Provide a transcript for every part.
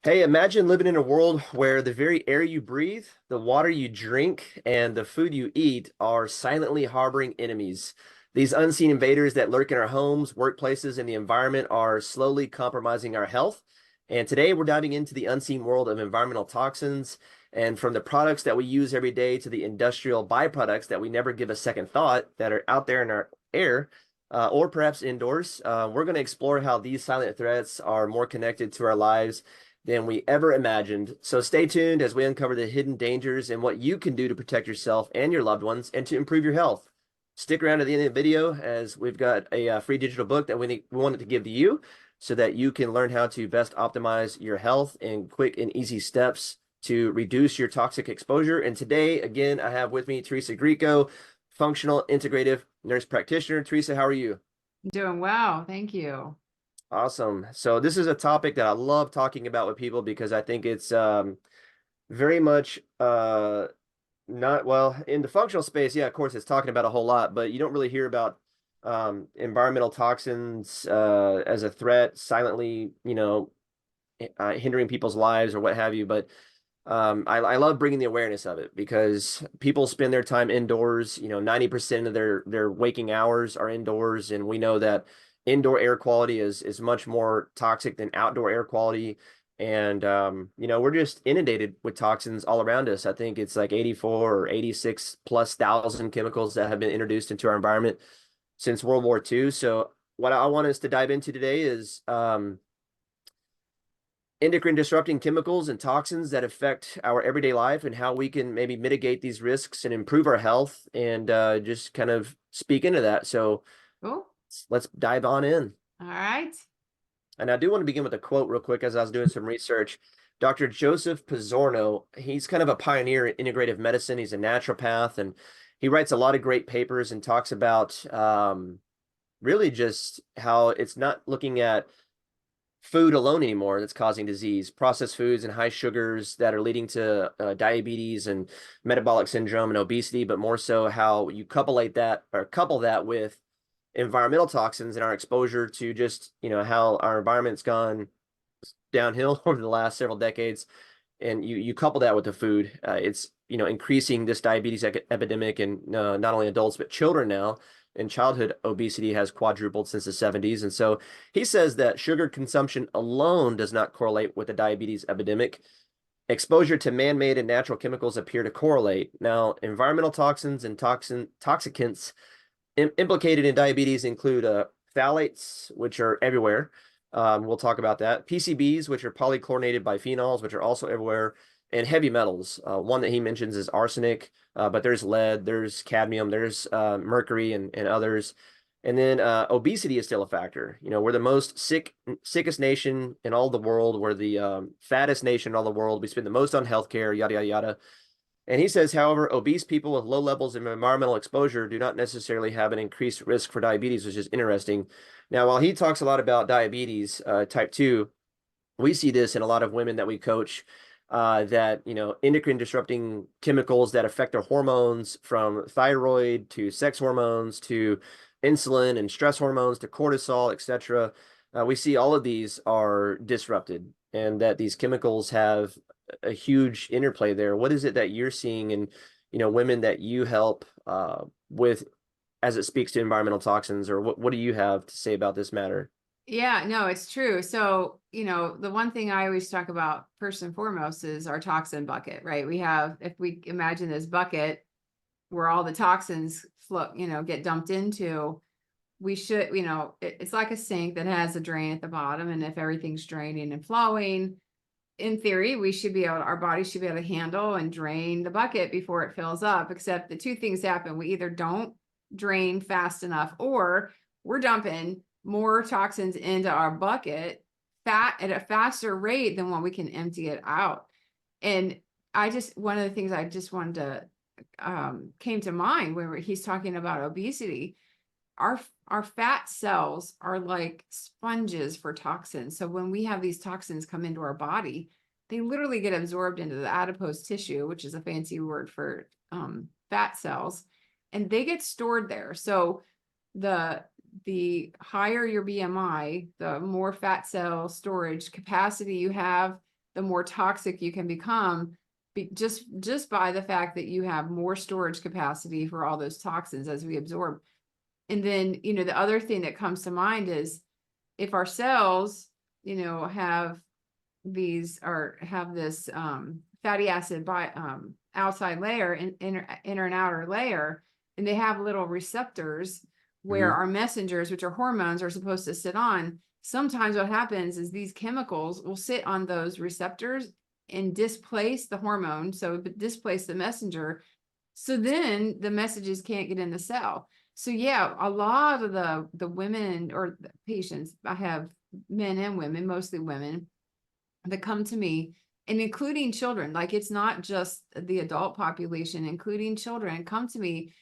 Hey, imagine living in a world where the very air you breathe, the water you drink, and the food you eat are silently harboring enemies. These unseen invaders that lurk in our homes, workplaces, and the environment are slowly compromising our health. And today we're diving into the unseen world of environmental toxins. And from the products that we use every day to the industrial byproducts that we never give a second thought that are out there in our air, or perhaps indoors, we're going to explore how these silent threats are more connected to our lives than we ever imagined. So stay tuned as we uncover the hidden dangers and what you can do to protect yourself and your loved ones and to improve your health. Stick around to the end of the video as we've got a free digital book that we wanted to give to you so that you can learn how to best optimize your health in quick and easy steps to reduce your toxic exposure. And today, again, I have with me Teresa Greco, functional integrative nurse practitioner. Teresa, how are you? Doing well, thank you. Awesome. So this is a topic that I love talking about with people because I think it's very much not well in the functional space. Yeah, of course, it's talking about a whole lot, but you don't really hear about environmental toxins as a threat silently, hindering people's lives or what have you. But I love bringing the awareness of it because people spend their time indoors. 90% of their waking hours are indoors, and we know that indoor air quality is much more toxic than outdoor air quality. And we're just inundated with toxins all around us. I think it's like 84 or 86 plus thousand chemicals that have been introduced into our environment since World War II. So what I want us to dive into today is endocrine disrupting chemicals and toxins that affect our everyday life and how we can maybe mitigate these risks and improve our health and just kind of speak into that. So Cool. let's dive on in. All right. And I do want to begin with a quote real quick as I was doing some research. Dr. Joseph Pizzorno, he's kind of a pioneer in integrative medicine. He's a naturopath and he writes a lot of great papers and talks about really just how it's not looking at food alone anymore that's causing disease, processed foods and high sugars that are leading to diabetes and metabolic syndrome and obesity, but more so how you couple that with environmental toxins and our exposure to just, how our environment's gone downhill over the last several decades. And you couple that with the food, it's, increasing this diabetes epidemic in not only adults, but children now. And childhood obesity has quadrupled since the 70s. And so he says that sugar consumption alone does not correlate with the diabetes epidemic. Exposure to man-made and natural chemicals appear to correlate. Now, environmental toxins and toxicants implicated in diabetes include phthalates, which are everywhere. We'll talk about that. PCBs, which are polychlorinated biphenyls, which are also everywhere, and heavy metals. One that he mentions is arsenic, but there's lead, there's cadmium, there's mercury, and others. And then obesity is still a factor. We're the most sickest nation in all the world. We're the fattest nation in all the world. We spend the most on healthcare, yada, yada, yada. And he says, however, obese people with low levels of environmental exposure do not necessarily have an increased risk for diabetes, which is interesting. Now, while he talks a lot about diabetes type 2, we see this in a lot of women that we coach that, endocrine disrupting chemicals that affect their hormones from thyroid to sex hormones to insulin and stress hormones to cortisol, etc. We see all of these are disrupted and that these chemicals have a huge interplay there. What is it that you're seeing in, women that you help with as it speaks to environmental toxins, or what do you have to say about this matter? Yeah, no, it's true. So, the one thing I always talk about first and foremost is our toxin bucket, right? If we imagine this bucket where all the toxins flow, get dumped into, we should, it's like a sink that has a drain at the bottom. And if everything's draining and flowing, in theory, our body should be able to handle and drain the bucket before it fills up. Except the two things happen. We either don't drain fast enough, or we're dumping more toxins into our bucket at a faster rate than what we can empty it out. And one of the things I just wanted to, came to mind when he's talking about obesity. Our fat cells are like sponges for toxins. So when we have these toxins come into our body, they literally get absorbed into the adipose tissue, which is a fancy word for fat cells, and they get stored there. So the higher your BMI, the more fat cell storage capacity you have, the more toxic you can become, just by the fact that you have more storage capacity for all those toxins as we absorb. And then, the other thing that comes to mind is if our cells, have this fatty acid by outside layer and inner and outer layer, and they have little receptors where our messengers, which are hormones, are supposed to sit on. Sometimes what happens is these chemicals will sit on those receptors and displace the hormone, so displace the messenger. So then the messages can't get in the cell. So yeah, a lot of the women or the patients, I have men and women, mostly women, that come to me, and including children, like it's not just the adult population, including children come to me,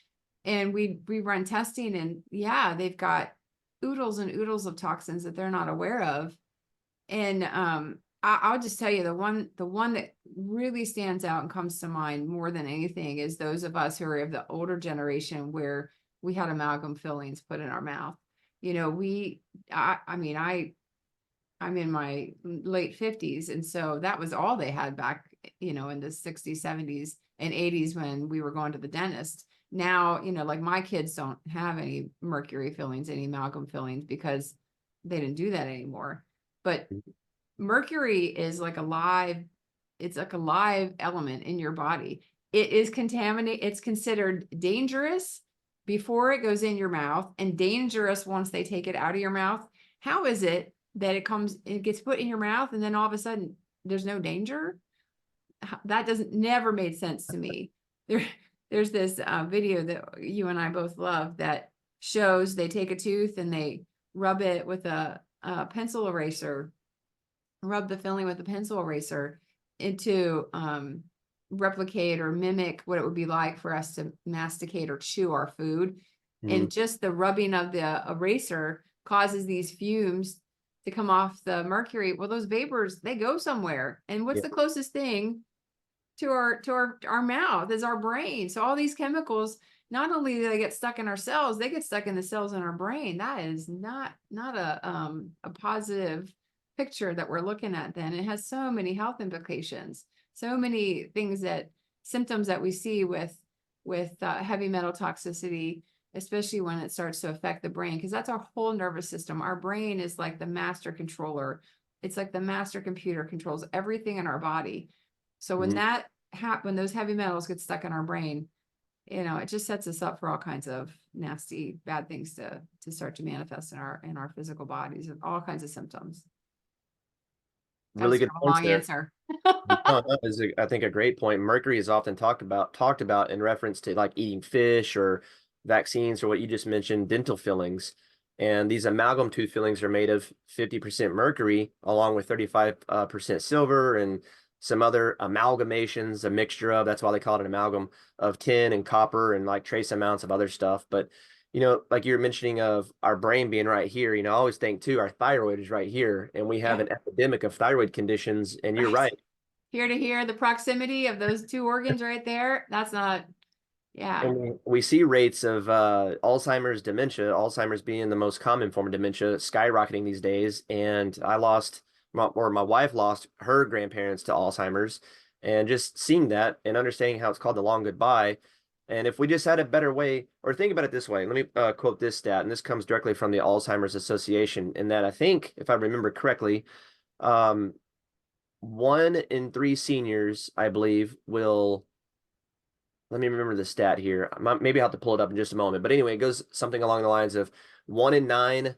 and we run testing, and yeah, they've got oodles and oodles of toxins that they're not aware of. And I'll just tell you, the one that really stands out and comes to mind more than anything is those of us who are of the older generation where we had amalgam fillings put in our mouth. I'm in my late 50s. And so that was all they had back, in the 60s, 70s, and 80s when we were going to the dentist. Now, like my kids don't have any mercury fillings, any amalgam fillings, because they didn't do that anymore. But mercury is like it's like a live element in your body. It is contaminated. It's considered dangerous before it goes in your mouth and dangerous once they take it out of your mouth. How is it that it gets put in your mouth and then all of a sudden there's no danger? That never made sense to me. There's this video that you and I both love that shows they take a tooth and they rub it with a pencil eraser, rub the filling with a pencil eraser into replicate or mimic what it would be like for us to masticate or chew our food. And just the rubbing of the eraser causes these fumes to come off the mercury. Well, those vapors, they go somewhere. And what's the closest thing to our mouth is our brain. So all these chemicals, not only do they get stuck in our cells, they get stuck in the cells in our brain. That is not a positive picture that we're looking at. Then it has so many health implications, so many symptoms that we see with heavy metal toxicity, especially when it starts to affect the brain, because that's our whole nervous system. Our brain is like the master controller. It's like the master computer, controls everything in our body. So when when those heavy metals get stuck in our brain, it just sets us up for all kinds of nasty, bad things to start to manifest in our physical bodies, and all kinds of symptoms. That Really was good a points long there. answer. No, that is, I think, a great point. Mercury is often talked about in reference to like eating fish or vaccines or what you just mentioned, dental fillings. And these amalgam tooth fillings are made of 50% mercury, along with 35% silver and some other amalgamations, a mixture of, that's why they call it an amalgam, of tin and copper and like trace amounts of other stuff. But like you're mentioning of our brain being right here, I always think too, our thyroid is right here, and we have Yeah. an epidemic of thyroid conditions. And you're Right. right. Here to hear the proximity of those two organs right there. That's not, yeah. And we see rates of Alzheimer's, dementia, Alzheimer's being the most common form of dementia, skyrocketing these days. And my wife lost her grandparents to Alzheimer's, and just seeing that and understanding how it's called the long goodbye. And if we just had a better way, or think about it this way, let me quote this stat, and this comes directly from the Alzheimer's Association, in that I think, if I remember correctly, um, 1 in 3 seniors, I believe, will, let me remember the stat here. Maybe I'll have to pull it up in just a moment. But anyway, it goes something along the lines of 1 in 9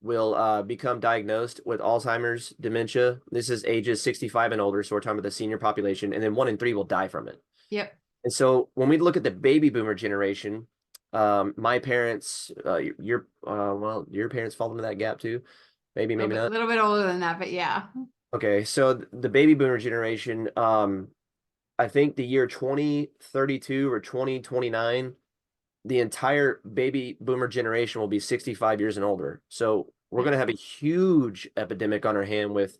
will become diagnosed with Alzheimer's, dementia. This is ages 65 and older, so we're talking about the senior population, and then 1 in 3 will die from it. Yep. And so when we look at the baby boomer generation, my parents, your parents fall into that gap too. Maybe, maybe A not. little bit older than that, but yeah. Okay, so the baby boomer generation, I think the year 2032 or 2029, the entire baby boomer generation will be 65 years and older. So we're going to have a huge epidemic on our hand with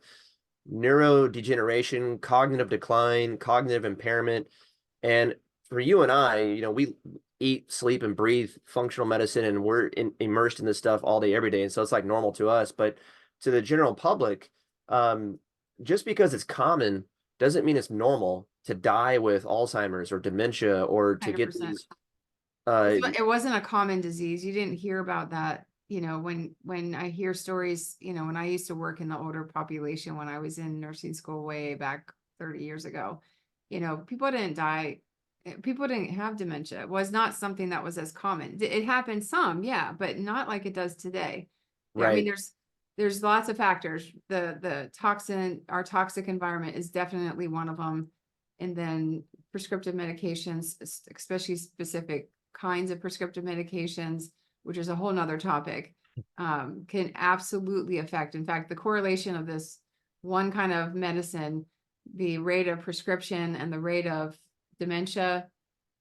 neurodegeneration, cognitive decline, cognitive impairment. And for you and I, we eat, sleep, and breathe functional medicine, and we're immersed in this stuff all day, every day. And so it's like normal to us. But to the general public, just because it's common doesn't mean it's normal to die with Alzheimer's or dementia or to get 100%. these uh It wasn't a common disease. You didn't hear about that. When I hear stories, when I used to work in the older population, when I was in nursing school way back 30 years ago, people didn't die. People didn't have dementia. It was not something that was as common. It happened some, yeah, but not like it does today. I mean, right, there's lots of factors. Our toxic environment is definitely one of them. And then prescriptive medications, especially specific kinds of prescriptive medications, which is a whole nother topic, can absolutely affect. In fact, the correlation of this one kind of medicine, the rate of prescription and the rate of dementia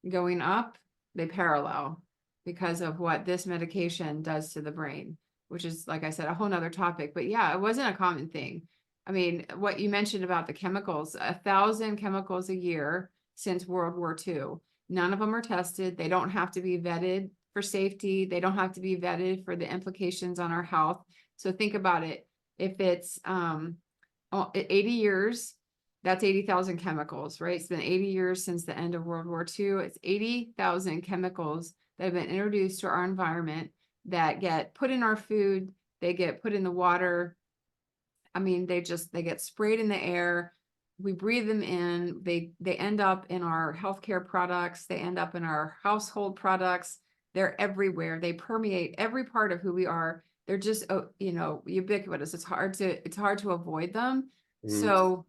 going up, they parallel because of what this medication does to the brain, which is, like I said, a whole nother topic. But yeah, it wasn't a common thing. I mean, what you mentioned about the chemicals, 1,000 chemicals a year since World War II. None of them are tested. They don't have to be vetted for safety. They don't have to be vetted for the implications on our health. So think about it. If it's 80 years, that's 80,000 chemicals, right? It's been 80 years since the end of World War II. It's 80,000 chemicals that have been introduced to our environment that get put in our food. They get put in the water. I mean, they get sprayed in the air. We breathe them in. They end up in our healthcare products. They end up in our household products. They're everywhere. They permeate every part of who we are. They're just, ubiquitous. It's hard to avoid them. mhm, So,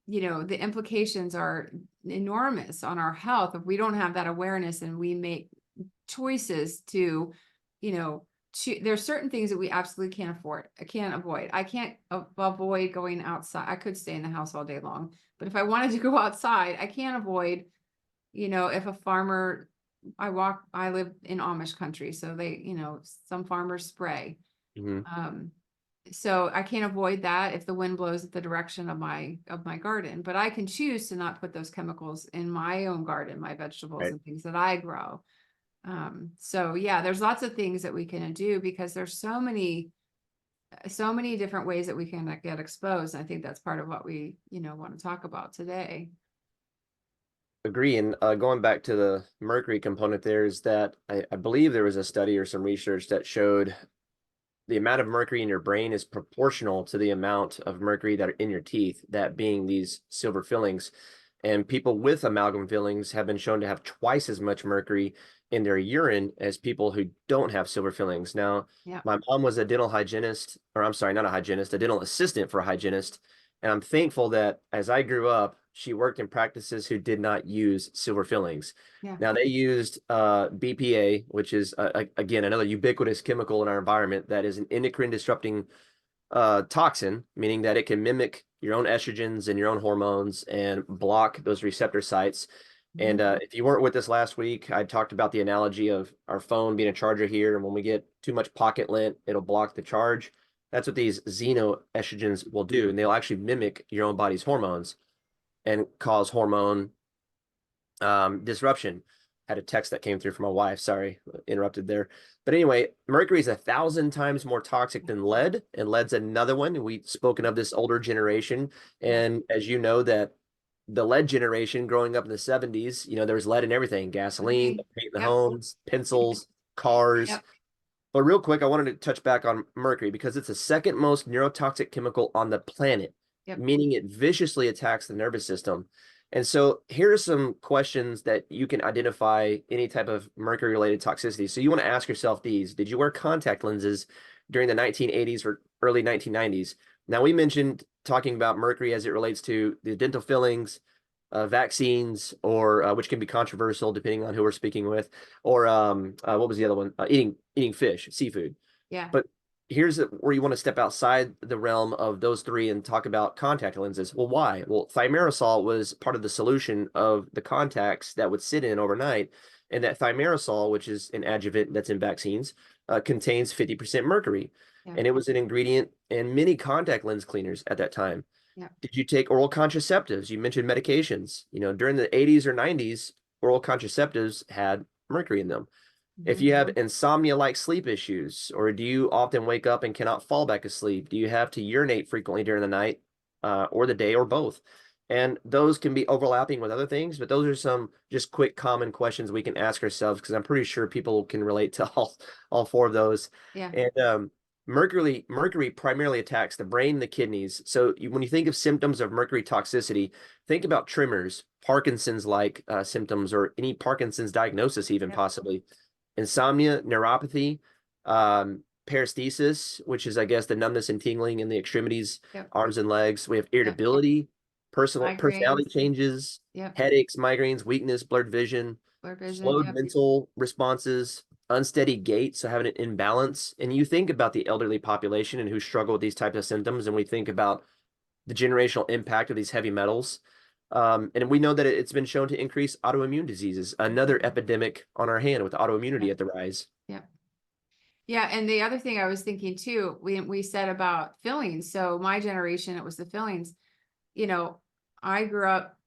the implications are enormous on our health if we don't have that awareness and we make choices to, there's certain things that we absolutely can't afford. I can't avoid. I can't avoid going outside. I could stay in the house all day long, but if I wanted to go outside, I can't avoid, if a farmer, I live in Amish country, so some farmers spray. mhm, Um, so I can't avoid that if the wind blows at the direction of my garden, but I can choose to not put those chemicals in my own garden, my vegetables right. and things that I grow. So yeah, there's lots of things that we can do because there's so many different ways that we can get exposed. And I think that's part of what we, want to talk about today. Agree. And going back to the mercury component, there is that I believe there was a study or some research that showed the amount of mercury in your brain is proportional to the amount of mercury that are in your teeth, that being these silver fillings. And people with amalgam fillings have been shown to have twice as much mercury in their urine as people who don't have silver fillings. Now, Yeah. my mom was a dental hygienist, or I'm sorry, not a hygienist, a dental assistant for a hygienist. And I'm thankful that as I grew up, she worked in practices who did not use silver fillings. Yeah. Now they used BPA, which is again another ubiquitous chemical in our environment that is an endocrine disrupting toxin, meaning that it can mimic your own estrogens and your own hormones and block those receptor sites. And Mhm. if you weren't with us last week, I talked about the analogy of our phone being a charger here, and when we get too much pocket lint, it'll block the charge. That's what these xenoestrogens will do, and they'll actually mimic your own body's hormones and cause hormone disruption. Had a text that came through from my wife. Sorry, interrupted there. But anyway, mercury is 1,000 times more toxic than lead, and lead's another one. We've spoken of this older generation, Yeah. and as you know, that the lead generation growing up in the 70s, there was lead in everything: gasoline, Everything. paint in the Yep. homes, pencils, cars. Yep. But real quick, I wanted to touch back on mercury because it's the second most neurotoxic chemical on the planet, Yep. meaning it viciously attacks the nervous system. And so here are some questions that you can identify any type of mercury related toxicity. So you want to ask yourself these. Did you wear contact lenses during the 1980s or early 1990s? Now, we mentioned talking about mercury as it relates to the dental fillings, vaccines, or which can be controversial depending on who we're speaking with, or what was the other one? Eating fish, seafood. Yeah. But here's where you want to step outside the realm of those three and talk about contact lenses. Well, why? Well, thimerosal was part of the solution of the contacts that would sit in overnight, and that thimerosal, which is an adjuvant that's in vaccines, contains 50% mercury, Yeah. and it was an ingredient in many contact lens cleaners at that time. Yeah. Did you take oral contraceptives? You mentioned medications. During the 80s or 90s, oral contraceptives had mercury in them. If Mhm. you have insomnia-like sleep issues, or do you often wake up and cannot fall back asleep? Do you have to urinate frequently during the night? or the day or both. And those can be overlapping with other things, but those are some just quick common questions we can ask ourselves because I'm pretty sure people can relate to all four of those. Yeah. And mercury primarily attacks the brain, the kidneys. So when you think of symptoms of mercury toxicity, think about tremors, Parkinson's like symptoms, or any Parkinson's diagnosis, even Yep. possibly insomnia, neuropathy, paresthesis, which is, I guess, the numbness and tingling in the extremities, Yep. arms and legs. We have Yep. irritability, personality Migraines. changes, Yep. headaches, migraines, weakness, blurred vision, Blurred vision. slowed Yep. mental responses, unsteady gait, so having an imbalance. And you think about the elderly population and who struggle with these types of symptoms, and we think about the generational impact of these heavy metals. And we know that it's been shown to increase autoimmune diseases, another epidemic on our hand with autoimmunity Yep. at the rise. Yep. Yeah, and the other thing I was thinking too, we said about fillings. So my generation, it was the fillings. You know, I grew up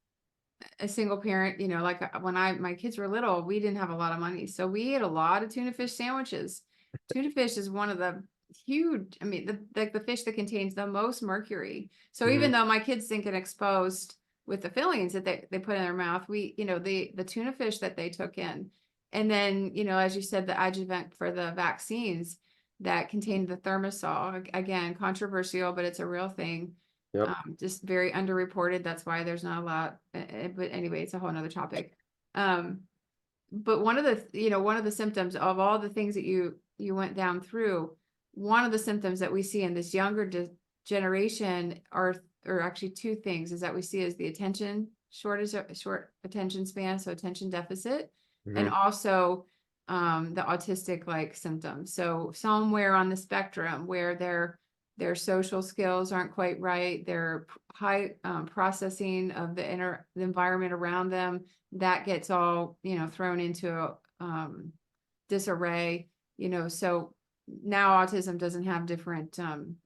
a single parent, like when my kids were little, we didn't have a lot of money. So we ate a lot of tuna fish sandwiches. Tuna fish is one of the huge, I mean, the fish that contains the most mercury. So even Mhm. though my kids didn't get exposed with the fillings that they put in their mouth, the tuna fish that they took in. And then, as you said, the adjuvant for the vaccines that contained the thimerosal, again, controversial, but it's a real thing. Yep. Just very underreported. That's why there's not a lot. But anyway, it's a whole nother topic. But one of the symptoms of all the things that you went down through, one of the symptoms that we see in this younger generation are actually two things is that we see is the attention short attention span, so attention deficit, and Mhm. also the autistic like symptoms. So somewhere on the spectrum where their social skills aren't quite right, their high processing of the environment around them, that gets all, thrown into disarray, so now autism doesn't have different,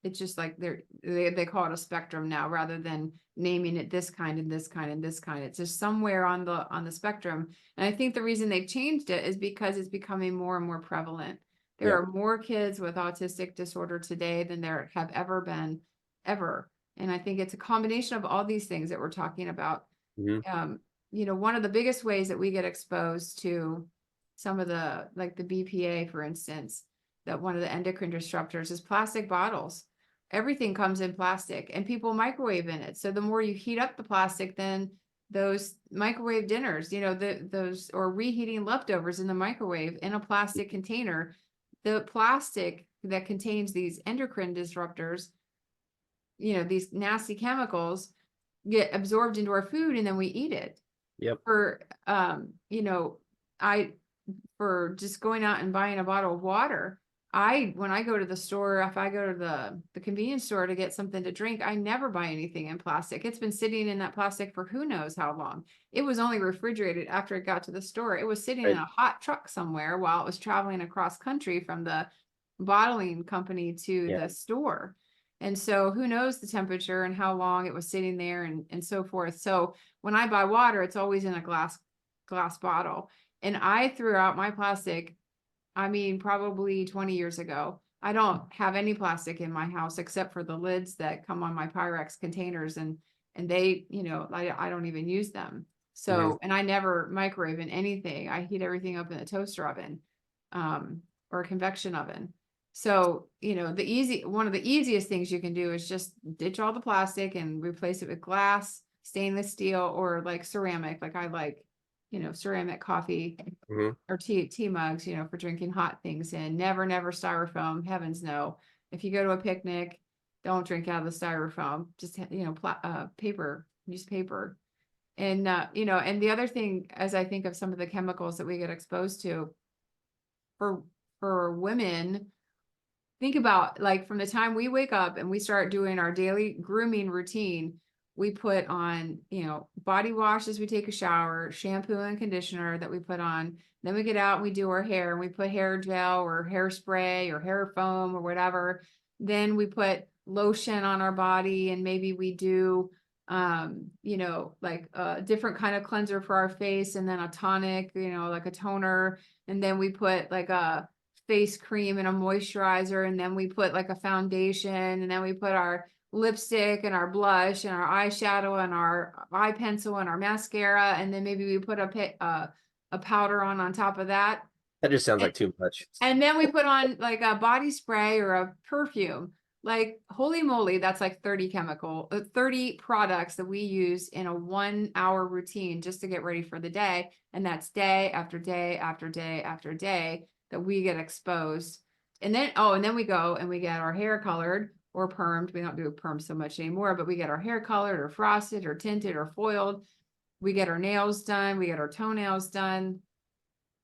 it's just like they call it a spectrum now rather than naming it this kind and this kind and this kind. It's just somewhere on the spectrum. And I think the reason they've changed it is because it's becoming more and more prevalent. There Yep. are more kids with autistic disorder today than there have ever been, ever. And I think it's a combination of all these things that we're talking about. Mhm. One of the biggest ways that we get exposed to some of like the BPA, for instance, that one of the endocrine disruptors is plastic bottles. Everything comes in plastic and people microwave in it. So the more you heat up the plastic, then those microwave dinners, those or reheating leftovers in the microwave in a plastic container, the plastic that contains these endocrine disruptors, these nasty chemicals get absorbed into our food and then we eat it. Yep. For I for just going out and buying a bottle of water, when I go to the store, if I go to the convenience store to get something to drink, I never buy anything in plastic. It's been sitting in that plastic for who knows how long. It was only refrigerated after it got to the store. It was sitting in Right. a hot truck somewhere while it was traveling across country from the bottling company to Yeah. the store. And so who knows the temperature and how long it was sitting there and so forth. So when I buy water, it's always in a glass bottle. And I threw out my plastic, I mean, probably 20 years ago. I don't have any plastic in my house except for the lids that come on my Pyrex containers and they, I don't even use them. Mhm. So, and I never microwave in anything. I heat everything up in a toaster oven, or a convection oven. So, one of the easiest things you can do is just ditch all the plastic and replace it with glass, stainless steel, or like ceramic. Like I like, ceramic coffee Mhm. or tea mugs, for drinking hot things in. Never, never styrofoam. Heavens no. If you go to a picnic, don't drink out of the styrofoam. Just, paper, use paper. And, and the other thing, as I think of some of the chemicals that we get exposed to for, for women, think about like from the time we wake up and we start doing our daily grooming routine, we put on, body wash as we take a shower, shampoo and conditioner that we put on. Then we get out and we do our hair and we put hair gel or hairspray or hair foam or whatever. Then we put lotion on our body and maybe we do, like a different kind of cleanser for our face and then a tonic, like a toner. And then we put like a face cream and a moisturizer, and then we put like a foundation, and then we put our lipstick and our blush and our eyeshadow and our eye pencil and our mascara, and then maybe we put a powder on top of that. That just sounds And, like too much. and then we put on like a body spray or a perfume. Like, holy moly, that's like 30 products that we use in a 1 hour routine just to get ready for the day. And that's day after day after day after day that we get exposed. And then we go and we get our hair colored or permed. We don't do perm so much anymore, but we get our hair colored or frosted or tinted or foiled. We get our nails done. We get our toenails done.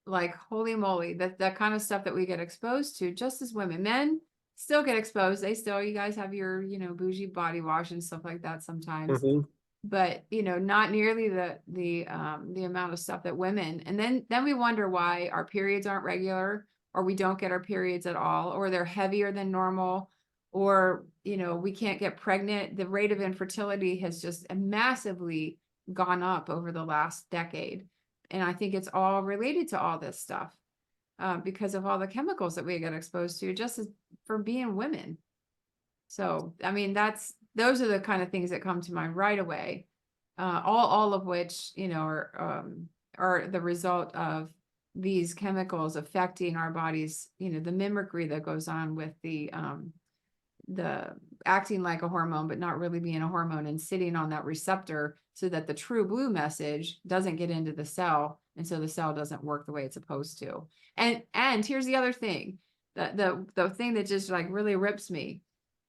Like, holy moly, that kind of stuff that we get exposed to just as women. Men still get exposed. You guys have your, bougie body wash and stuff like that sometimes. Mhm. But, not nearly the amount of stuff that women. And then we wonder why our periods aren't regular, or we don't get our periods at all, or they're heavier than normal, or, we can't get pregnant. The rate of infertility has just massively gone up over the last decade. And I think it's all related to all this stuff, because of all the chemicals that we get exposed to just as for being women. So, I mean, those are the kind of things that come to mind right away. All of which, are the result of these chemicals affecting our bodies, the mimicry that goes on with the acting like a hormone, but not really being a hormone and sitting on that receptor so that the true blue message doesn't get into the cell. And so the cell doesn't work the way it's supposed to. And here's the other thing, the thing that just like really rips me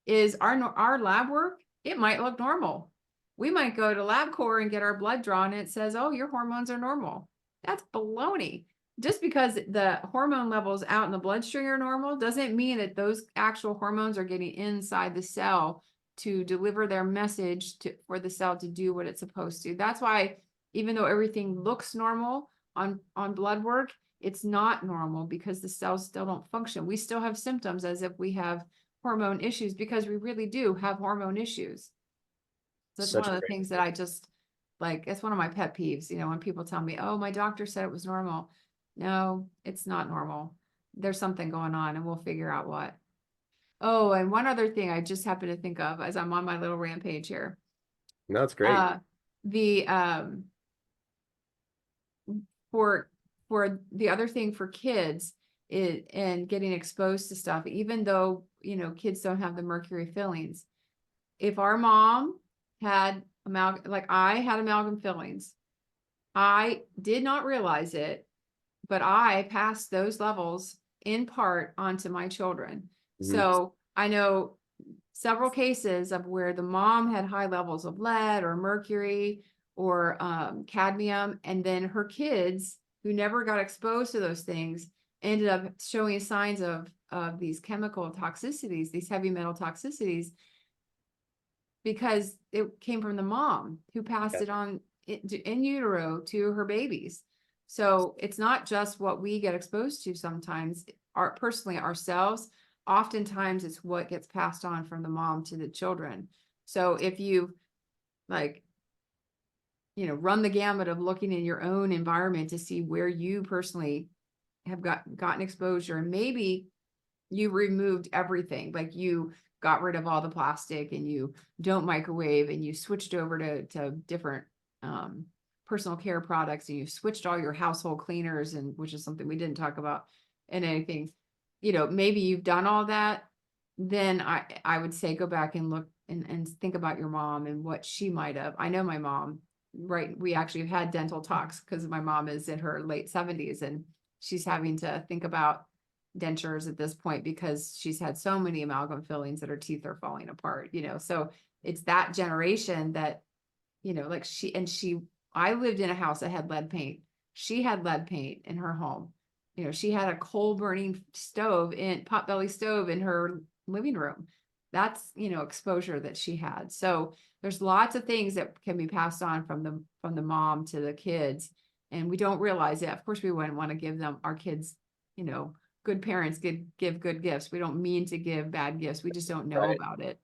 is our lab work. It might look normal. We might go to LabCorp and get our blood drawn and it says, oh, your hormones are normal. That's baloney. Just because the hormone levels out in the bloodstream are normal doesn't mean that those actual hormones are getting inside the cell to deliver their message for the cell to do what it's supposed to. That's why, even though everything looks normal on blood work, it's not normal, because the cells still don't function. We still have symptoms as if we have hormone issues, because we really do have hormone issues. So that's one Such a of the great things that I just like, it's one of my pet peeves, when people tell me, oh, my doctor said it was normal. No, it's not normal. There's something going on, and we'll figure out what. Oh, and one other thing I just happened to think of as I'm on my little rampage here. No, it's great. The for the other thing for kids and getting exposed to stuff, even though, kids don't have the mercury fillings. If our mom had like I had amalgam fillings, I did not realize it, but I passed those levels in part onto my children. Mhm. So I know several cases of where the mom had high levels of lead or mercury or cadmium, and then her kids who never got exposed to those things ended up showing signs of these chemical toxicities, these heavy metal toxicities, because it came from the mom who passed Yeah. it on in utero to her babies. So it's not just what we get exposed to sometimes, personally ourselves. Oftentimes it's what gets passed on from the mom to the children. So if you like, run the gamut of looking in your own environment to see where you personally have gotten exposure, and maybe you removed everything, like you got rid of all the plastic and you don't microwave and you switched over to different personal care products, and you switched all your household cleaners, and which is something we didn't talk about in anything, maybe you've done all that. Then I would say go back and look and think about your mom and what she might have. I know my mom, right? We actually have had dental talks because my mom is in her late 70s and she's having to think about dentures at this point because she's had so many amalgam fillings that her teeth are falling apart, so it's that generation that, like I lived in a house that had lead paint. She had lead paint in her home. She had a coal burning potbelly stove in her living room. That's, exposure that she had. So there's lots of things that can be passed on from the mom to the kids, and we don't realize it. Of course, we wouldn't want to give our kids, good parents give good gifts. We don't mean to give bad gifts. We just don't know Right. about it.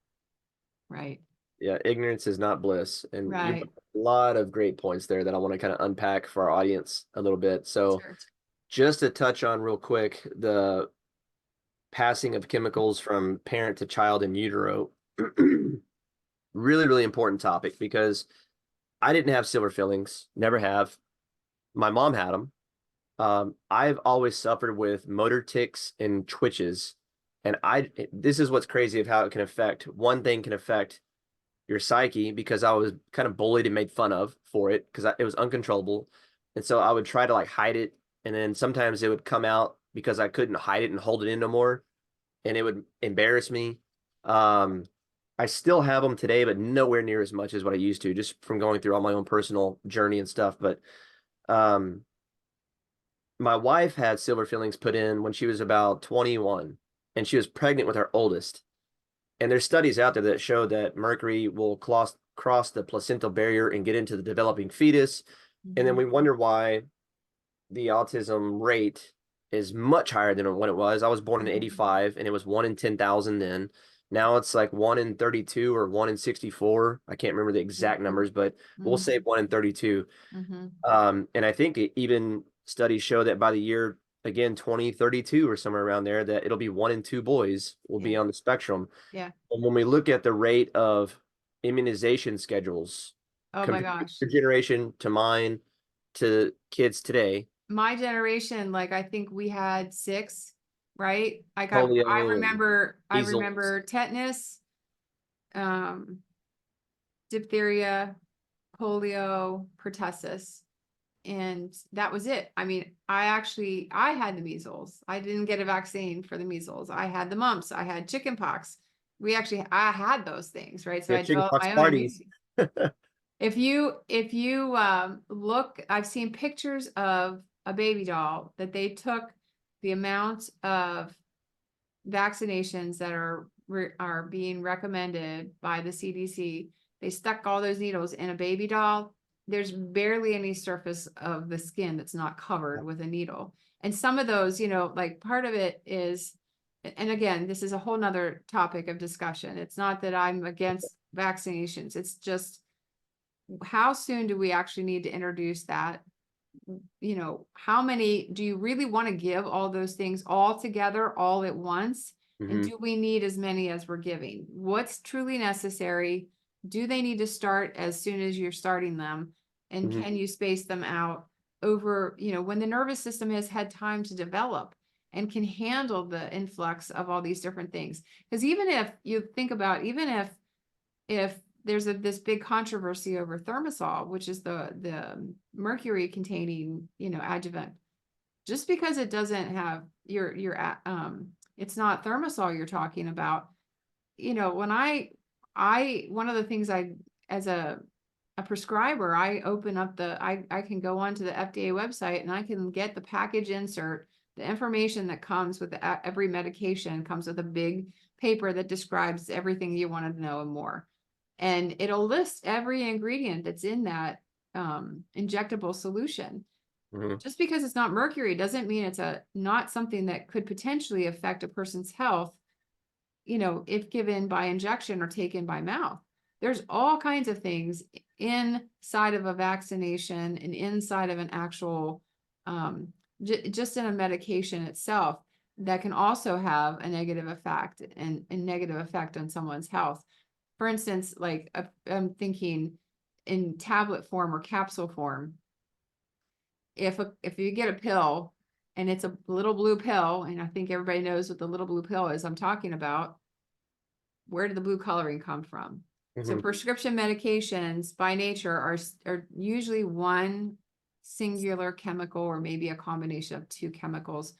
Right. Yeah, ignorance is not bliss. And you Right. brought a lot of great points there that I want to kind of unpack for our audience a little bit. So Sure. just to touch on real quick, the passing of chemicals from parent to child in utero. really, really important topic because I didn't have silver fillings, never have. My mom had them. I've always suffered with motor tics and twitches. And this is what's crazy of how it can affect. One thing can affect your psyche because I was kind of bullied and made fun of for it because it was uncontrollable. And so I would try to like hide it. And then sometimes it would come out because I couldn't hide it and hold it in no more. And it would embarrass me. Um, I still have them today, but nowhere near as much as what I used to, just from going through all my own personal journey and stuff. But um, my wife had silver fillings put in when she was about 21, and she was pregnant with our oldest. And there's studies out there that show that mercury will cross the placental barrier and get into the developing fetus. And then Mhm. we wonder why the autism rate is much higher than what it was. I was born in Mhm. 85 and it was 1 in 10,000 then. Now it's like 1 in 32 or 1 in 64. I can't remember the exact Mhm. numbers, but we'll say Mhm. 1 in 32. Mhm. And I think even studies show that by the year, again, 2032 or somewhere around there, that it'll be 1 in 2 boys will Yeah. be on the spectrum. Yeah. And when we look at the rate of immunization schedules, Oh my compared to gosh. your generation to mine to kids today, My generation, like I think we had six, right? I polio and remember, measles. tetanus, um, diphtheria, polio, pertussis, and that was it. I mean, I had the measles. I didn't get a vaccine for the measles. I had the mumps. I had chicken pox. I had those things, right? So Yeah, I developed chickenpox my own parties. immunity. If you look, I've seen pictures of a baby doll that they took the amount of vaccinations that are being recommended by the CDC. They stuck all those needles in a baby doll. There's barely any surface of the skin that's not covered with a needle. And some of those, like part of it is, and again, this is a whole nother topic of discussion. It's not that I'm against vaccinations. It's just how soon do we actually need to introduce that? How many do you really want to give all those things all together, all at once? And Hmm. do we need as many as we're giving? What's truly necessary? Do they need to start as soon as you're starting them? And Hmm. can you space them out over, when the nervous system has had time to develop and can handle the influx of all these different things? Because even if you think about, even if there's this big controversy over thimerosal, which is the mercury containing, adjuvant, just because it doesn't have it's not thimerosal you're talking about. When I one of the things I, as a prescriber, I open up I can go onto the FDA website and I can get the package insert. The information that comes with every medication comes with a big paper that describes everything you want to know and more. And it'll list every ingredient that's in that injectable solution. Hmm. Just because it's not mercury doesn't mean it's not something that could potentially affect a person's health, if given by injection or taken by mouth. There's all kinds of things inside of a vaccination and inside of an actual, just in a medication itself, that can also have a negative effect and negative effect on someone's health. For instance, like I'm thinking in tablet form or capsule form, if you get a pill and it's a little blue pill, and I think everybody knows what the little blue pill is I'm talking about, where did the blue coloring come from? So Hmm. prescription medications by nature are usually one singular chemical or maybe a combination of two chemicals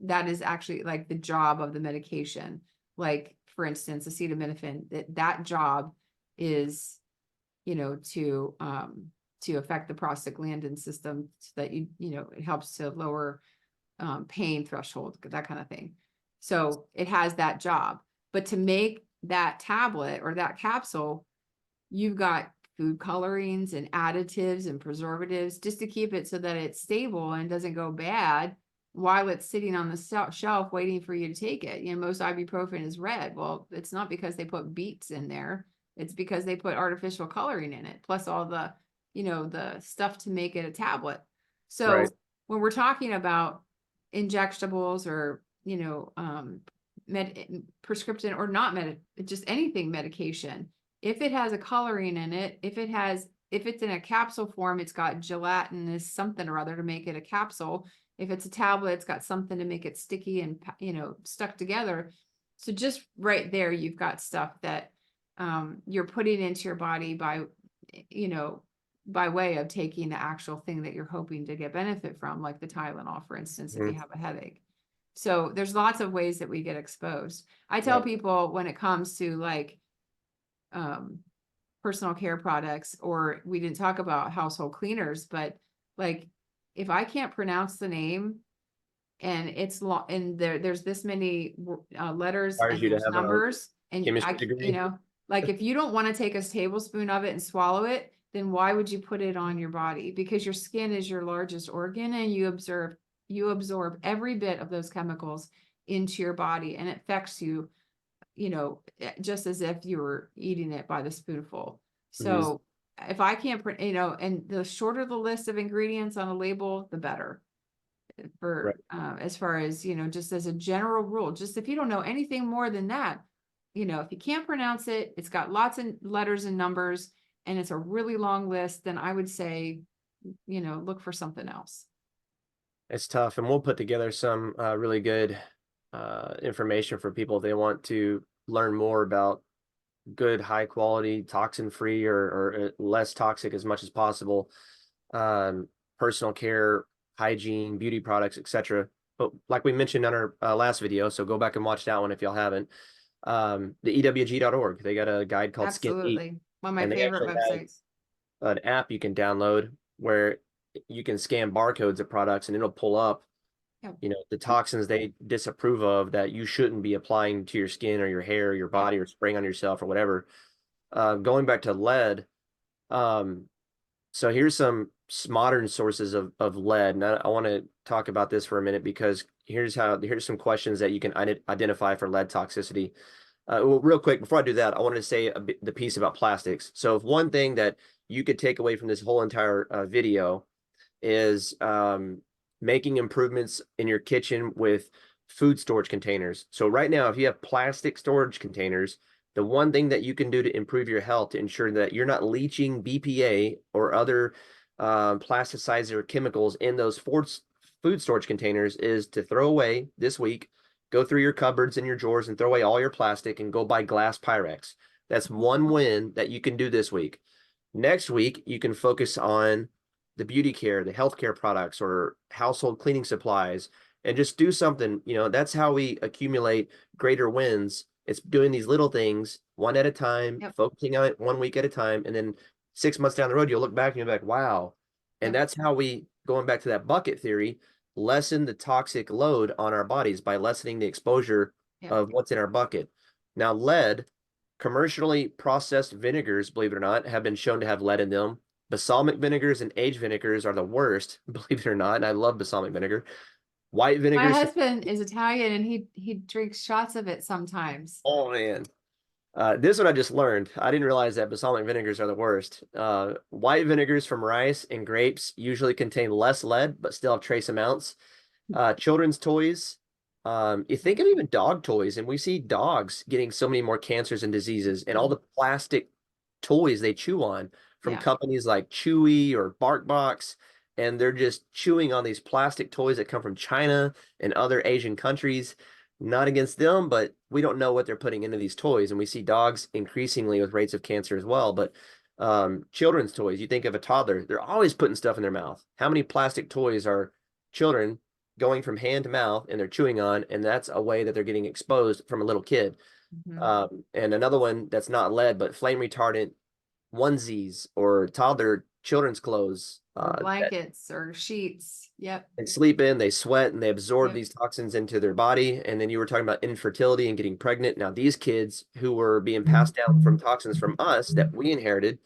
that is actually like the job of the medication. Like for instance, acetaminophen, that job is, to affect the prostaglandin system so that it helps to lower pain threshold, that kind of thing. So it has that job. But to make that tablet or that capsule, you've got food colorings and additives and preservatives just to keep it so that it's stable and doesn't go bad while it's sitting on the shelf waiting for you to take it. Most ibuprofen is red. Well, it's not because they put beets in there. It's because they put artificial coloring in it, plus all the stuff to make it a tablet. So Right. when we're talking about injectables or, prescription or not just anything medication, If it has a coloring in it, if it's in a capsule form, it's got gelatinous something or other to make it a capsule. If it's a tablet, it's got something to make it sticky and, stuck together. So just right there, you've got stuff that you're putting into your body by way of taking the actual thing that you're hoping to get benefit from, like the Tylenol, for instance, if you have a headache. So there's lots of ways that we get exposed. I tell Right. people when it comes to like personal care products, or we didn't talk about household cleaners, but like if I can't pronounce the name and it's long and there's this many letters Requires and you to there's have a numbers and chemistry degree. like if you don't want to take a tablespoon of it and swallow it, then why would you put it on your body? Because your skin is your largest organ and you absorb every bit of those chemicals into your body, and it affects you, just as if you were eating it by the spoonful. Mhm. So if I can't print, and the shorter the list of ingredients on a label, the better Right. for, as far as, just as a general rule, just if you don't know anything more than that, if you can't pronounce it, it's got lots of letters and numbers, and it's a really long list, then I would say, look for something else. It's tough, and we'll put together some really good information for people if they want to learn more about good, high quality, toxin free or less toxic as much as possible, um, personal care, hygiene, beauty products, etc. But like we mentioned on our last video, so go back and watch that one if y'all haven't. The EWG.org, they got a guide called Skin Deep, Absolutely. One of my and they favorite actually have websites. an app you can download where you can scan barcodes of products and it'll pull up, Yep. the toxins they disapprove of that you shouldn't be applying to your skin or your hair or your Yep. body or spraying on yourself or whatever. Going back to lead, um, so here's some modern sources of lead, and I want to talk about this for a minute because here's some questions that you can identify for lead toxicity. Well, real quick, before I do that, I wanted to say the piece about plastics. So if one thing that you could take away from this whole entire video is making improvements in your kitchen with food storage containers. So right now, if you have plastic storage containers, the one thing that you can do to improve your health to ensure that you're not leaching BPA or other plasticizer chemicals in those food storage containers is to throw away this week, go through your cupboards and your drawers and throw away all your plastic and go buy glass Pyrex. That's one win that you can do this week. Next week, you can focus on the beauty care, the healthcare products, or household cleaning supplies, and just do something. That's how we accumulate greater wins. It's doing these little things one at a time, Yep. focusing on it 1 week at a time, and then 6 months down the road, you'll look back and you'll be like, wow. And Yep. that's how we, going back to that bucket theory, lessen the toxic load on our bodies by lessening the exposure Yep. of what's in our bucket. Now, lead, commercially processed vinegars, believe it or not, have been shown to have lead in them. Balsamic vinegars and aged vinegars are the worst, believe it or not. And I love balsamic vinegar. White My vinegars, husband is Italian and he drinks shots of it sometimes. oh man. This one I just learned. I didn't realize that balsamic vinegars are the worst. White vinegars from rice and grapes usually contain less lead, but still have trace amounts. Children's toys. You think of even dog toys, and we see dogs getting so many more cancers and diseases, and all the plastic toys they chew on from Yeah. companies like Chewy or BarkBox, and they're just chewing on these plastic toys that come from China and other Asian countries. Not against them, but we don't know what they're putting into these toys, and we see dogs increasingly with rates of cancer as well. But children's toys, you think of a toddler, they're always putting stuff in their mouth. How many plastic toys are children going from hand to mouth and they're chewing on, and that's a way that they're getting exposed from a little kid. Mhm. And another one that's not lead, but flame retardant onesies or toddler children's clothes Or that blankets or sheets. Yep. they sleep in, they sweat, and they absorb Yep. these toxins into their body. And then you were talking about infertility and getting pregnant. Now, these kids who were being passed down from toxins from us that we inherited,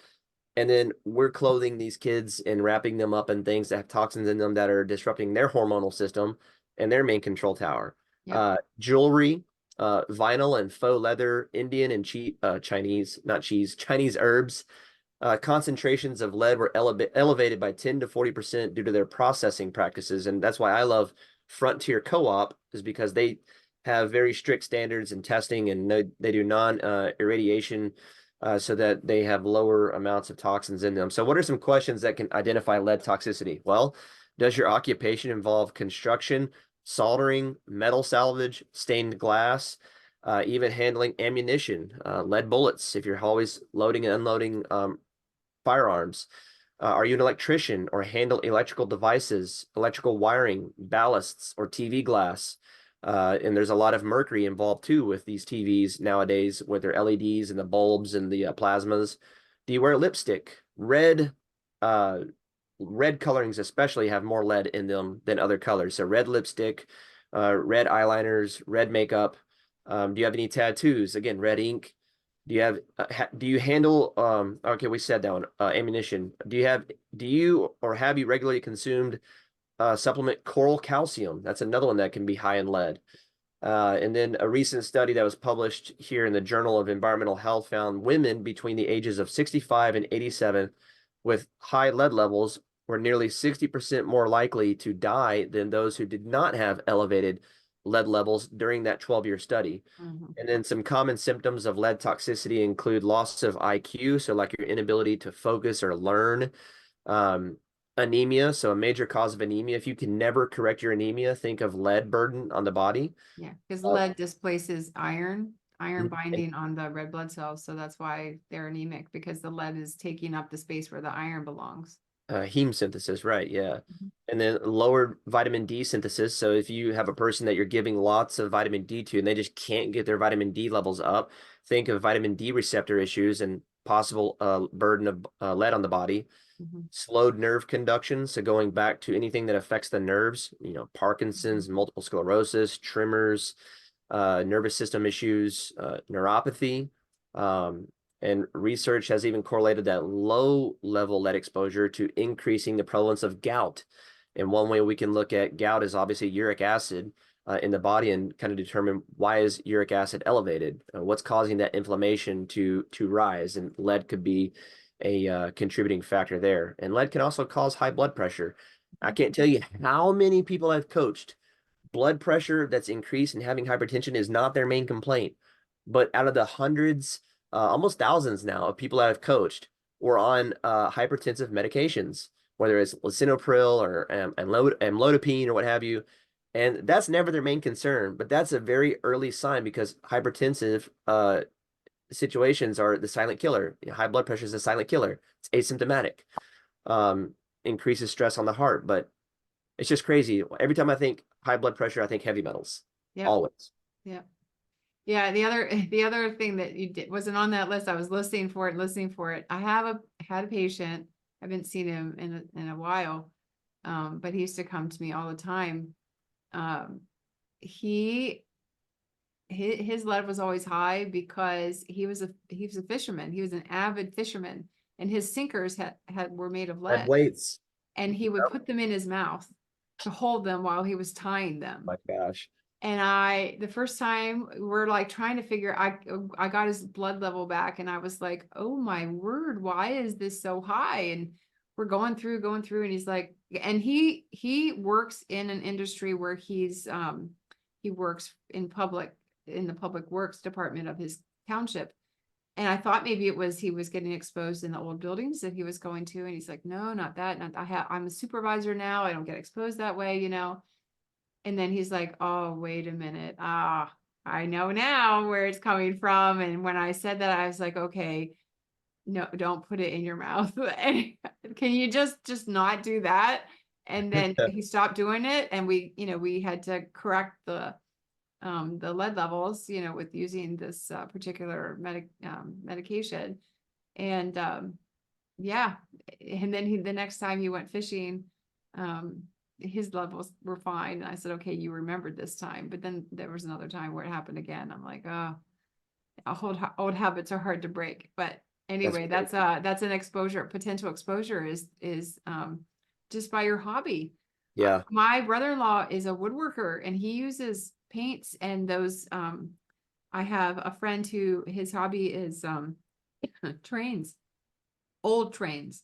and then we're clothing these kids and wrapping them up in things that have toxins in them that are disrupting their hormonal system and their main control tower. Yep. Jewelry, vinyl and faux leather, Indian and Chinese, not cheese, Chinese herbs. Concentrations of lead were elevated by 10 to 40% due to their processing practices. And that's why I love Frontier Co-op, is because they have very strict standards and testing, and they do non-irradiation so that they have lower amounts of toxins in them. So what are some questions that can identify lead toxicity? Well, does your occupation involve construction, soldering, metal salvage, stained glass, even handling ammunition, lead bullets, if you're always loading and unloading firearms? Are you an electrician or handle electrical devices, electrical wiring, ballasts, or TV glass? And there's a lot of mercury involved too with these TVs nowadays with their LEDs and the bulbs and the plasmas. Do you wear lipstick? Uh, red colorings especially have more lead in them than other colors. So red lipstick, red eyeliners, red makeup. Do you have any tattoos? Again, red ink. Do you handle okay, we said that one, ammunition. Do you or have you regularly consumed supplement coral calcium? That's another one that can be high in lead. And then a recent study that was published here in the Journal of Environmental Health found women between the ages of 65 and 87 with high lead levels were nearly 60% more likely to die than those who did not have elevated lead levels during that 12-year study. Mhm. And then some common symptoms of lead toxicity include loss of IQ, so like your inability to focus or learn, um, anemia, so a major cause of anemia. If you can never correct your anemia, think of lead burden on the body. Yeah, because Uh, lead displaces iron and binding on the red blood cells. So that's why they're anemic, because the lead is taking up the space where the iron belongs. heme synthesis, right? Yeah. Mhm. And then lower vitamin D synthesis. So if you have a person that you're giving lots of vitamin D to and they just can't get their vitamin D levels up, think of vitamin D receptor issues and possible burden of lead on the body. Mhm. Slowed nerve conduction. So going back to anything that affects the nerves, Mhm. Parkinson's, multiple sclerosis, tremors, nervous system issues, neuropathy. Um, and research has even correlated that low level lead exposure to increasing the prevalence of gout. And one way we can look at gout is obviously uric acid in the body and kind of determine why is uric acid elevated? What's causing that inflammation to rise? And lead could be a contributing factor there. And lead can also cause high blood pressure. I can't tell you how many people I've coached. Blood pressure that's increased and having hypertension is not their main complaint. But out of the hundreds, almost thousands now of people that I've coached were on hypertensive medications, whether it's lisinopril or amlodipine or what have you. And that's never their main concern, but that's a very early sign because hypertensive situations are the silent killer. High blood pressure is a silent killer. It's asymptomatic, um, increases stress on the heart, but it's just crazy. Every time I think high blood pressure, I think heavy metals. Yep. Always. Yep. Yeah. The other thing that you did wasn't on that list. I was listening for it. Had a patient. I haven't seen him in a while. But he used to come to me all the time. Um, he his lead was always high because he was a fisherman. He was an avid fisherman, and his sinkers were made of Lead lead, weights. and he would put them in his mouth to hold them while he was tying them. My gosh. And the first time we're like trying to figure, I got his blood level back, and I was like, oh my word, why is this so high? And we're going through, and he's like, and he works in an industry where he works in the public works department of his township. And I thought maybe it was he was getting exposed in the old buildings that he was going to. And he's like, no, not that. Not I'm a supervisor now. I don't get exposed that way. And then he's like, oh, wait a minute. I know now where it's coming from. And when I said that, I was like, okay, no, don't put it in your mouth. Can you just not do that? And then he stopped doing it. And we had to correct the lead levels, with using this particular medication. And yeah. And then the next time he went fishing, um, his levels were fine. And I said, okay, you remembered this time. But then there was another time where it happened again. I'm like, oh, old habits are hard to break. But That's anyway, great. that's an exposure. Potential exposure is just by your hobby. Yeah. My brother-in-law is a woodworker, and he uses paints and those. I have a friend who his hobby is trains, old trains,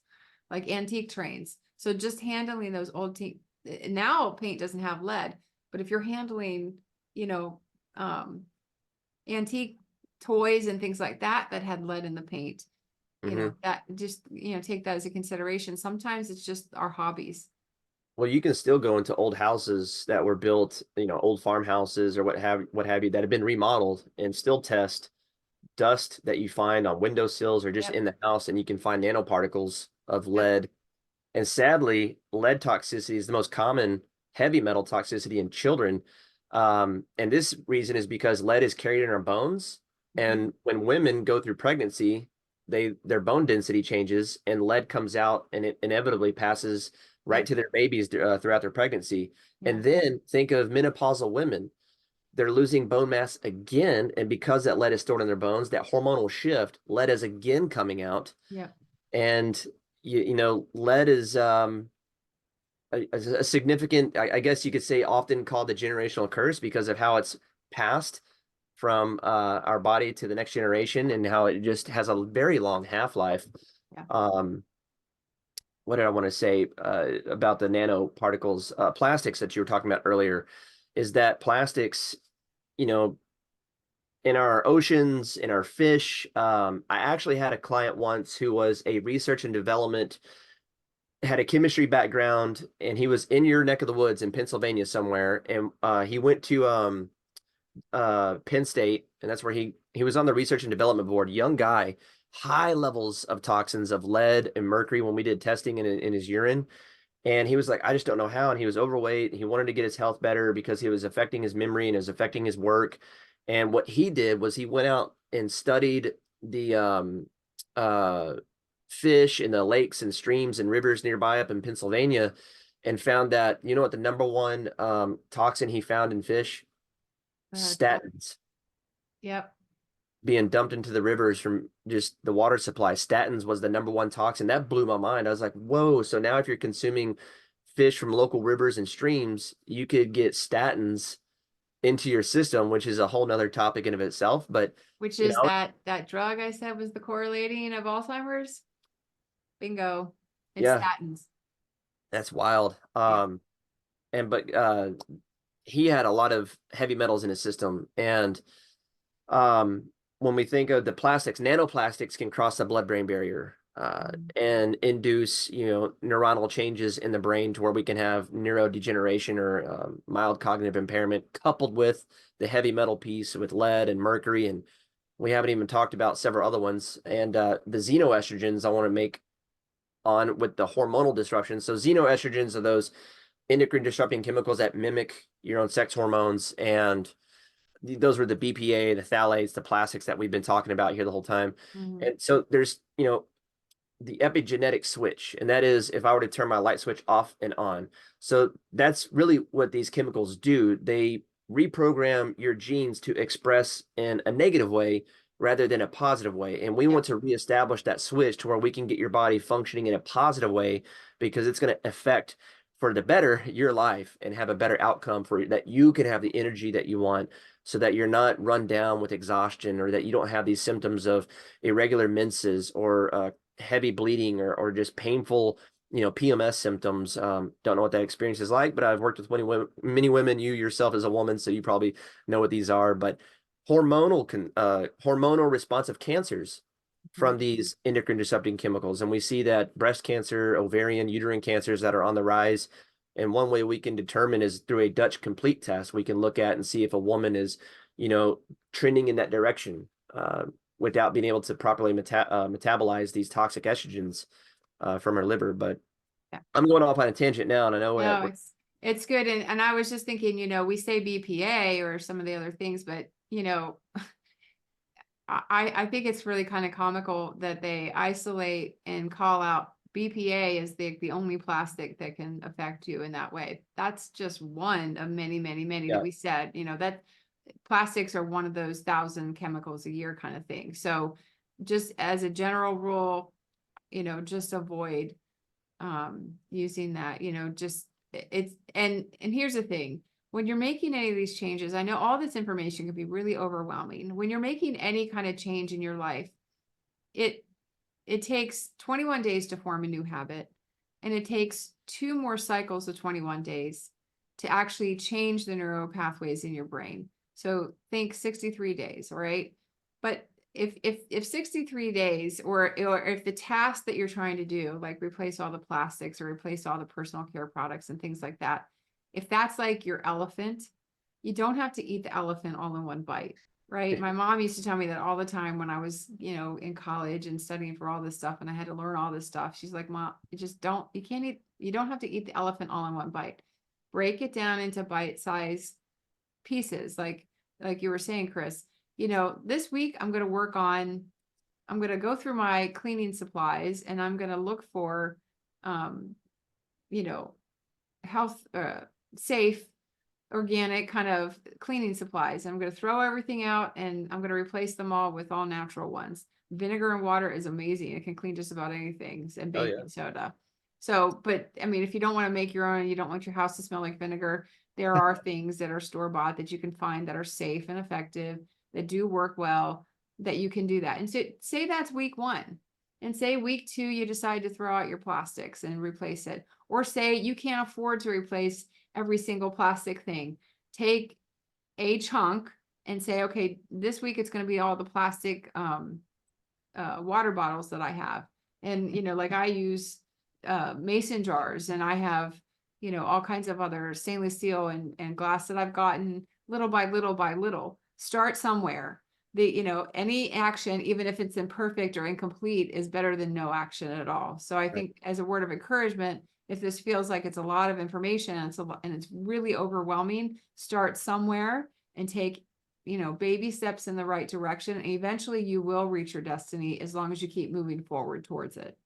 like antique trains. So just handling those now paint doesn't have lead, but if you're handling, you know, um, antique toys and things like that that had lead in the paint. Hmm. That just, take that as a consideration. Sometimes it's just our hobbies. Well, you can still go into old houses that were built, old farmhouses or what have you that have been remodeled and still test dust that you find on windowsills or just Yep. in the house, and you can find nanoparticles of Yep. lead. And sadly, lead toxicity is the most common heavy metal toxicity in children. And this reason is because lead is carried in our bones. Mhm. And when women go through pregnancy, their bone density changes and lead comes out and it inevitably passes right Yep. to their babies throughout their pregnancy. Yeah. And then think of menopausal women. They're losing bone mass again. And because that lead is stored in their bones, that hormonal shift, lead is again coming out. Yep. And lead is a significant, I guess you could say, often called the generational curse because of how it's passed from our body to the next generation and how it just has a very long half-life. Yeah. Um, what did I want to say about the nanoparticles, plastics that you were talking about earlier, is that plastics, you know, in our oceans, in our fish. I actually had a client once who was a research and development, had a chemistry background, and he was in your neck of the woods in Pennsylvania somewhere. And he went to Penn State, and that's where he was on the research and development board. Young guy, high levels of toxins of lead and mercury when we did testing in his urine. And he was like, I just don't know how. And he was overweight. He wanted to get his health better because it was affecting his memory and it was affecting his work. And what he did was he went out and studied the uh, fish in the lakes and streams and rivers nearby up in Pennsylvania and found that, you know what, the number one toxin he found in fish? Tell me. Statins Yep. being dumped into the rivers from just the water supply. Statins was the number one toxin. That blew my mind. I was like, whoa. So now if you're consuming fish from local rivers and streams, you could get statins into your system, which is a whole nother topic in of itself. But Which you is know, that drug I said was the correlating of Alzheimer's. Bingo. It's yeah, statins. that's wild. Yeah. But he had a lot of heavy metals in his system. And um, when we think of the plastics, nanoplastics can cross the blood-brain barrier Mhm. and induce, neuronal changes in the brain to where we can have neurodegeneration or mild cognitive impairment, coupled with the heavy metal piece with lead and mercury. And we haven't even talked about several other ones. And the xenoestrogens I want to make on with the hormonal disruptions. So xenoestrogens are those endocrine disrupting chemicals that mimic your own sex hormones, and those were the BPA, the phthalates, the plastics that we've been talking about here the whole time. Mhm. And so there's, the epigenetic switch, and that is if I were to turn my light switch off and on. So that's really what these chemicals do. They reprogram your genes to express in a negative way rather than a positive way. And we Yep. want to reestablish that switch to where we can get your body functioning in a positive way because it's going to affect for the better your life and have a better outcome for that you can have the energy that you want so that you're not run down with exhaustion or that you don't have these symptoms of irregular menses or heavy bleeding or just painful, PMS symptoms. Don't know what that experience is like, but I've worked with many women, you yourself as a woman, so you probably know what these are. But hormonal responsive cancers Mhm. from these endocrine disrupting chemicals. And we see that breast cancer, ovarian, uterine cancers that are on the rise. And one way we can determine is through a Dutch complete test. We can look at and see if a woman is, trending in that direction. Without being able to properly metabolize these toxic estrogens from her liver. But Yeah. I'm going off on a tangent now, and I know No, it's good. And I was just thinking, we say BPA or some of the other things, but I think it's really kind of comical that they isolate and call out BPA as the only plastic that can affect you in that way. That's just one of many, many, many that yeah, we said, that plastics are one of those 1,000 chemicals a year kind of thing. So just as a general rule, just avoid using that, just it's and here's the thing. When you're making any of these changes, I know all this information can be really overwhelming. When you're making any kind of change in your life, it it takes 21 days to form a new habit, and it takes 2 more cycles of 21 days to actually change the neural pathways in your brain. So think 63 days, right? But if 63 days, or if the task that you're trying to do, like replace all the plastics or replace all the personal care products and things like that, if that's like your elephant, you don't have to eat the elephant all in one bite, right? My mom used to tell me that all the time when I was, in college and studying for all this stuff and I had to learn all this stuff. She's like, Mom, you don't have to eat the elephant all in one bite. Break it down into bite-sized pieces, like you were saying, Chris. This week I'm going to go through my cleaning supplies and I'm going to look for, um, you know, health, safe, organic kind of cleaning supplies. I'm going to throw everything out and I'm going to replace them all with all natural ones. Vinegar and water is amazing. It can clean just about anything, and Oh yeah. baking soda. So, but I mean, if you don't want to make your own, you don't want your house to smell like vinegar, there are things that are store-bought that you can find that are safe and effective, that do work well, that you can do that. And so say that's week 1. And say week 2, you decide to throw out your plastics and replace it. Or say you can't afford to replace every single plastic thing. Take a chunk and say, okay, this week it's going to be all the plastic water bottles that I have. And, like I use mason jars, and I have, all kinds of other stainless steel and glass that I've gotten little by little by little. Start somewhere. Any action, even if it's imperfect or incomplete, is better than no action at all. So I think, as a word of encouragement, if this feels like it's a lot of information and it's really overwhelming, start somewhere and take, baby steps in the right direction. And eventually you will reach your destiny as long as you keep moving forward towards it.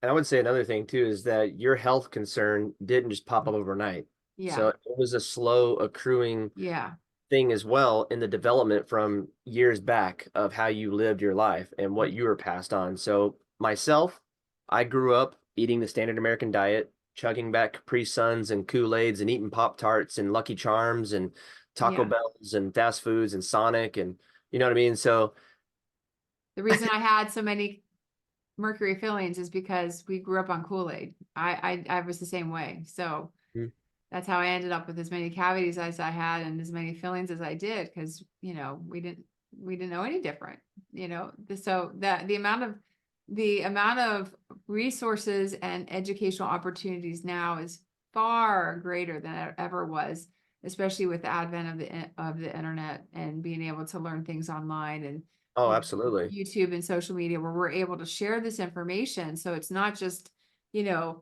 And I would say another thing too is that your health concern didn't just pop up overnight. Yeah. So it was a slow accruing Yeah. thing as well in the development from years back of how you lived your life and what you were passed on. So myself, I grew up eating the standard American diet, chugging back Capri Suns and Kool-Aids and eating Pop-Tarts and Lucky Charms and Taco Yeah. Bells and fast foods and Sonic and you know what I mean? So The reason I had so many mercury fillings is because we grew up on Kool-Aid. I was the same way. So mm, that's how I ended up with as many cavities as I had and as many fillings as I did, because we didn't know any different. So that the amount of resources and educational opportunities now is far greater than it ever was, especially with the advent of the internet and being able to learn things online, and oh, absolutely. YouTube and social media, where we're able to share this information. So it's not just, a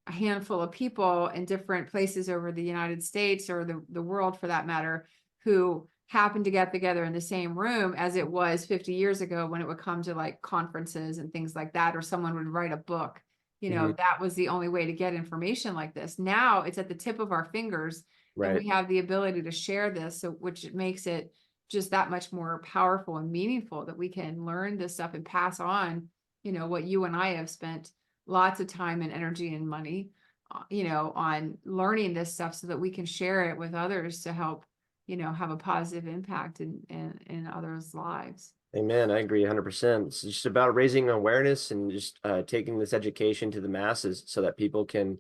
handful of people in different places over the United States, or the world for that matter, who happen to get together in the same room, as it was 50 years ago when it would come to like conferences and things like that, or someone would write a book. Mhm. That was the only way to get information like this. Now it's at the tip of our fingers, and Right. we have the ability to share this, so which makes it just that much more powerful and meaningful, that we can learn this stuff and pass on, what you and I have spent lots of time and energy and money, on learning this stuff, so that we can share it with others to help, have a positive impact in others' lives. Amen. I agree 100%. It's just about raising awareness and just taking this education to the masses so that people can.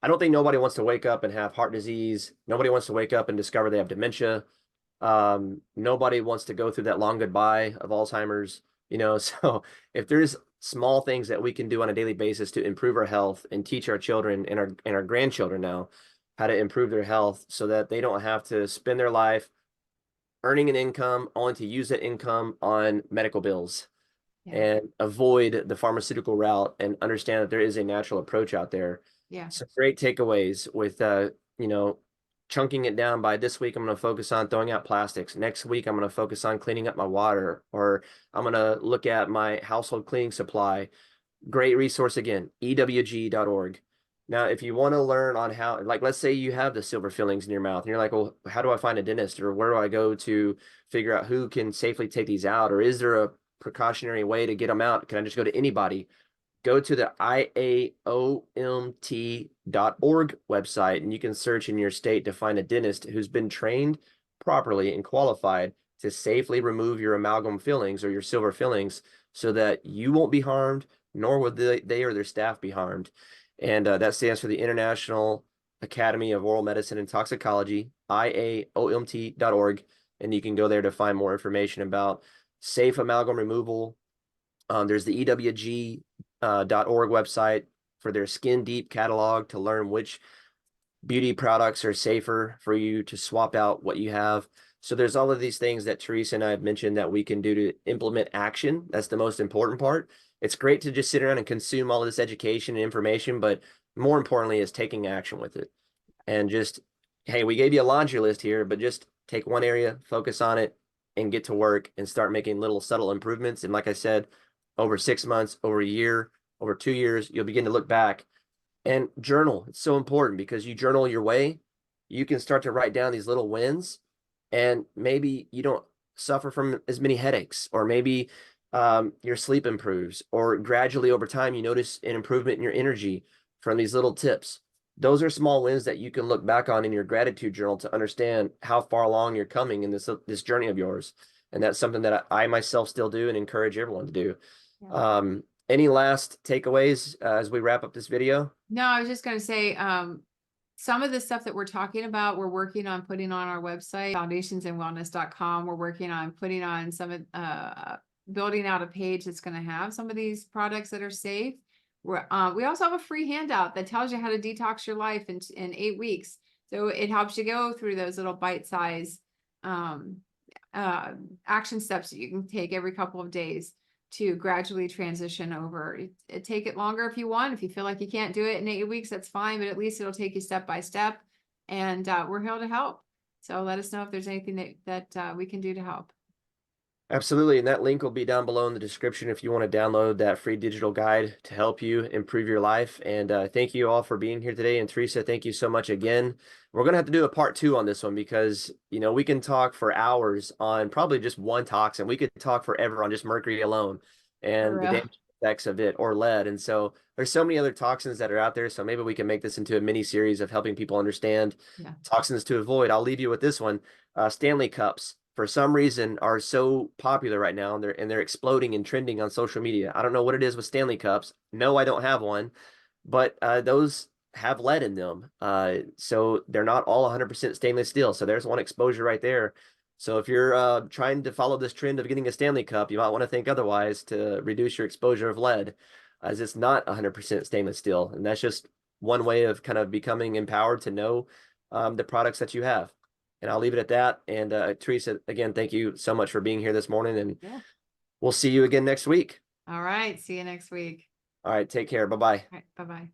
I don't think nobody wants to wake up and have heart disease. Nobody wants to wake up and discover they have dementia. Nobody wants to go through that long goodbye of Alzheimer's, So if there's small things that we can do on a daily basis to improve our health and teach our children and our grandchildren now how to improve their health so that they don't have to spend their life earning an income only to use that income on medical bills Yeah. and avoid the pharmaceutical route and understand that there is a natural approach out there. Yeah. Some great takeaways with chunking it down by this week I'm going to focus on throwing out plastics. Next week I'm going to focus on cleaning up my water, or I'm going to look at my household cleaning supply. Great resource again, ewg.org. Now, if you want to learn on how, like, let's say you have the silver fillings in your mouth and you're like, well, how do I find a dentist, or where do I go to figure out who can safely take these out? Or is there a precautionary way to get them out? Can I just go to anybody? Go to the IAOMT.org website and you can search in your state to find a dentist who's been trained properly and qualified to safely remove your amalgam fillings or your silver fillings so that you won't be harmed, nor would they or their staff be harmed. And that stands for the International Academy of Oral Medicine and Toxicology, IAOMT.org. And you can go there to find more information about safe amalgam removal. There's the EWG.org website for their Skin Deep catalog to learn which beauty products are safer for you to swap out what you have. So there's all of these things that Teresa and I have mentioned that we can do to implement action. That's the most important part. It's great to just sit around and consume all of this education and information, but more importantly is taking action with it. And just, hey, we gave you a laundry list here, but just take one area, focus on it, and get to work and start making little subtle improvements. And like I said, over 6 months, over a year, over 2 years, you'll begin to look back and journal. It's so important because you journal your way. You can start to write down these little wins, and maybe you don't suffer from as many headaches, or maybe your sleep improves, or gradually over time you notice an improvement in your energy from these little tips. Those are small wins that you can look back on in your gratitude journal to understand how far along you're coming in this journey of yours. And that's something that I myself still do and encourage everyone to do. Yeah. Any last takeaways as we wrap up this video? No, I was just going to say, some of the stuff that we're talking about, we're working on putting on our website, foundationsandwellness.com. We're working on putting on some of, building out a page that's going to have some of these products that are safe. We also have a free handout that tells you how to detox your life in 8 weeks. So it helps you go through those little bite-sized action steps that you can take every couple of days to gradually transition over. It take it longer if you want. If you feel like you can't do it in 8 weeks, that's fine, but at least it'll take you step by step. And we're here to help. So let us know if there's anything that we can do to help. Absolutely. And that link will be down below in the description if you want to download that free digital guide to help you improve your life. And thank you all for being here today. And Teresa, thank you so much again. We're going to have to do a part 2 on this one because, you know, we can talk for hours on probably just one toxin. We could talk forever on just mercury alone For and the real. damage effects of it, or lead. And so there's so many other toxins that are out there. So maybe we can make this into a mini series of helping people understand toxins to avoid. I'll leave you with this one. Stanley cups, for some reason, are so popular right now, and they're exploding and trending on social media. I don't know what it is with Stanley cups. No, I don't have one, but those have lead in them. So they're not all 100% stainless steel. So there's one exposure right there. So if you're trying to follow this trend of getting a Stanley cup, you might want to think otherwise to reduce your exposure of lead, as it's not 100% stainless steel. And that's just one way of kind of becoming empowered to know the products that you have. And I'll leave it at that. And Teresa, again, thank you so much for being here this morning. And we'll see you again next week. All right. See you next week. All right. Take care. Bye-bye. All right. Bye-bye.